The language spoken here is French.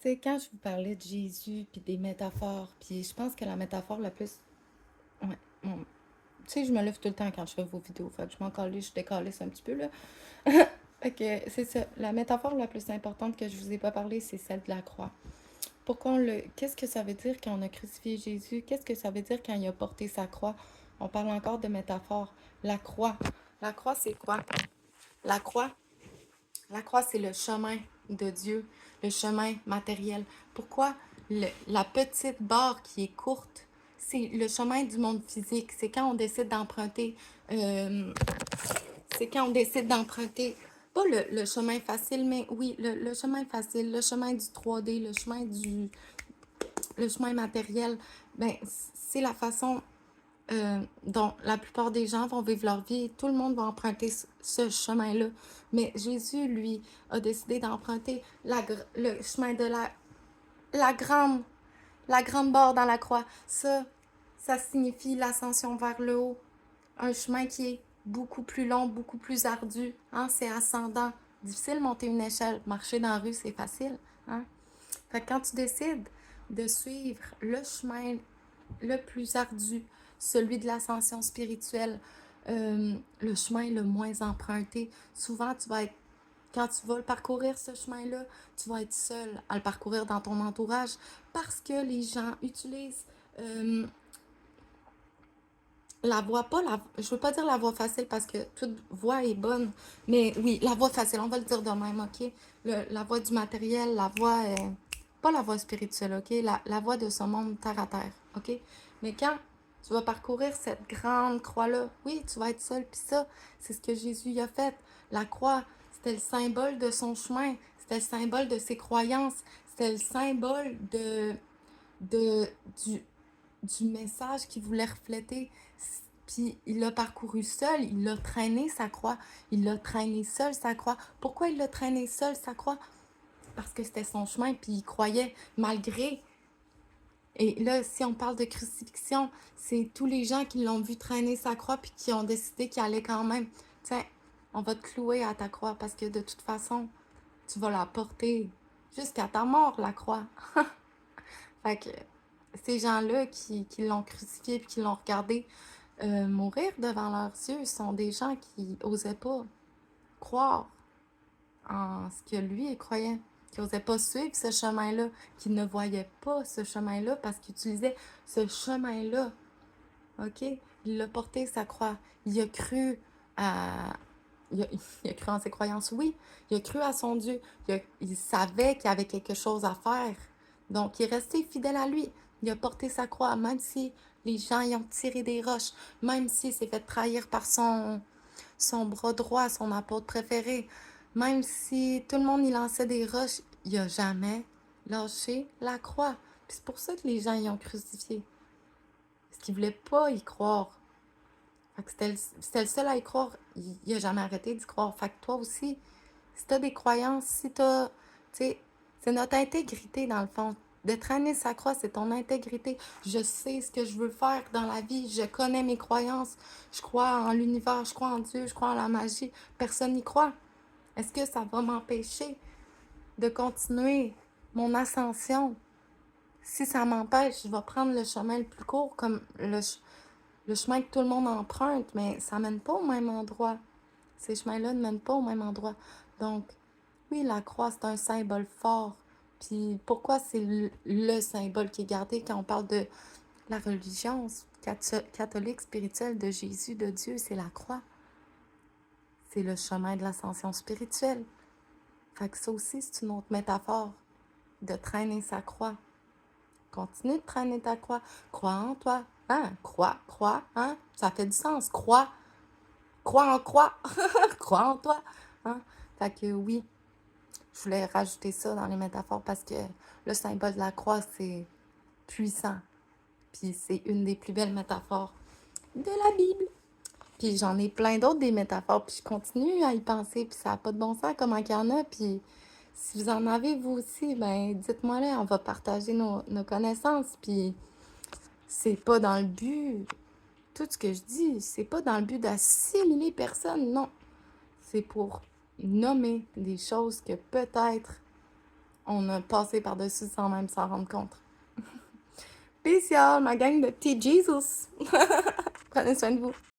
Tu sais, quand je vous parlais de Jésus, puis des métaphores, puis je pense que la métaphore la plus... Ouais, bon, tu sais, je me lève tout le temps quand je fais vos vidéos, fait que je m'en calisse, je décalisse un petit peu, là. Fait que c'est ça, la métaphore la plus importante que je vous ai pas parlé, c'est celle de la croix. Pourquoi on le... Qu'est-ce que ça veut dire quand on a crucifié Jésus? Qu'est-ce que ça veut dire quand il a porté sa croix? On parle encore de métaphore. La croix. La croix, c'est quoi? La croix, la croix, c'est le chemin de Dieu, le chemin matériel. Pourquoi la petite barre qui est courte, c'est le chemin du monde physique. C'est quand on décide d'emprunter, euh, c'est quand on décide d'emprunter, pas le chemin facile, mais oui, le chemin facile, le chemin du 3D, le chemin matériel. Ben, c'est la façon dont la plupart des gens vont vivre leur vie. Tout le monde va emprunter ce chemin-là. Mais Jésus, lui, a décidé d'emprunter le chemin de la grande, la grande barre dans la croix. Ça signifie l'ascension vers le haut. Un chemin qui est beaucoup plus long, beaucoup plus ardu. Hein? C'est ascendant. Difficile de monter une échelle. Marcher dans la rue, c'est facile. Hein? Fait que quand tu décides de suivre le chemin le plus ardu, celui de l'ascension spirituelle, le chemin le moins emprunté. Souvent, quand tu vas le parcourir, ce chemin-là, tu vas être seul à le parcourir dans ton entourage parce que les gens utilisent la voie, je veux pas dire la voie facile parce que toute voie est bonne, mais oui, la voie facile, on va le dire de même, ok? La voie du matériel, pas la voie spirituelle, ok? La voie de ce monde terre à terre, ok? Mais quand tu vas parcourir cette grande croix-là, oui, tu vas être seul, puis ça, c'est ce que Jésus y a fait. La croix, c'était le symbole de son chemin, c'était le symbole de ses croyances, c'était le symbole de, du, du message qu'il voulait refléter. Puis il l'a parcouru seul, il l'a traîné sa croix, il l'a traîné seul sa croix. Pourquoi il l'a traîné seul sa croix? Parce que c'était son chemin, puis il croyait malgré. Et là, si on parle de crucifixion, c'est tous les gens qui l'ont vu traîner sa croix, puis qui ont décidé qu'il allait quand même. Tiens, on va te clouer à ta croix, parce que de toute façon, tu vas la porter jusqu'à ta mort, la croix. Fait que ces gens-là qui l'ont crucifié puis qui l'ont regardé mourir devant leurs yeux sont des gens qui osaient pas croire en ce que lui il croyait, qui n'osaient pas suivre ce chemin-là, qui ne voyaient pas ce chemin-là parce qu'ils utilisaient ce chemin-là. OK? Il a porté sa croix. Il a cru à. Il a cru en ses croyances, oui. Il a cru à son Dieu. Il savait qu'il y avait quelque chose à faire. Donc, il est resté fidèle à lui. Il a porté sa croix, même si les gens y ont tiré des roches, même s'il s'est fait trahir par son bras droit, son apôtre préféré, même si tout le monde y lançait des roches, il n'a jamais lâché la croix. Puis c'est pour ça que les gens y ont crucifié. Parce qu'ils ne voulaient pas y croire. Fait que c'était le seul à y croire. Il a jamais arrêté d'y croire. Fait que toi aussi, si t'as des croyances, si t'as... Tu sais, c'est notre intégrité dans le fond. De traîner sa croix, c'est ton intégrité. Je sais ce que je veux faire dans la vie. Je connais mes croyances. Je crois en l'univers, je crois en Dieu, je crois en la magie. Personne n'y croit. Est-ce que ça va m'empêcher de continuer mon ascension? Si ça m'empêche, je vais prendre le chemin le plus court, comme le chemin que tout le monde emprunte, mais ça mène pas au même endroit. Ces chemins-là ne mènent pas au même endroit. Donc, oui, la croix, c'est un symbole fort. Puis pourquoi c'est le symbole qui est gardé quand on parle de la religion catholique spirituelle de Jésus, de Dieu, c'est la croix. C'est le chemin de l'ascension spirituelle. Fait que ça aussi, c'est une autre métaphore de traîner sa croix. Continue de traîner ta croix. Crois en toi. Hein? Crois, hein? Ça fait du sens. Crois en croix. Crois en toi. Hein? Fait que oui, je voulais rajouter ça dans les métaphores parce que le symbole de la croix, c'est puissant. Puis c'est une des plus belles métaphores de la Bible. Puis j'en ai plein d'autres des métaphores, puis je continue à y penser, puis ça n'a pas de bon sens comment qu'il y en a. Puis si vous en avez vous aussi, ben dites-moi là, on va partager nos connaissances. Puis c'est pas dans le but, tout ce que je dis, c'est pas dans le but d'assimiler personne, non. C'est pour nommer des choses que peut-être on a passé par-dessus sans même s'en rendre compte. Peace, y'all, ma gang de petits Jesus! Prenez soin de vous.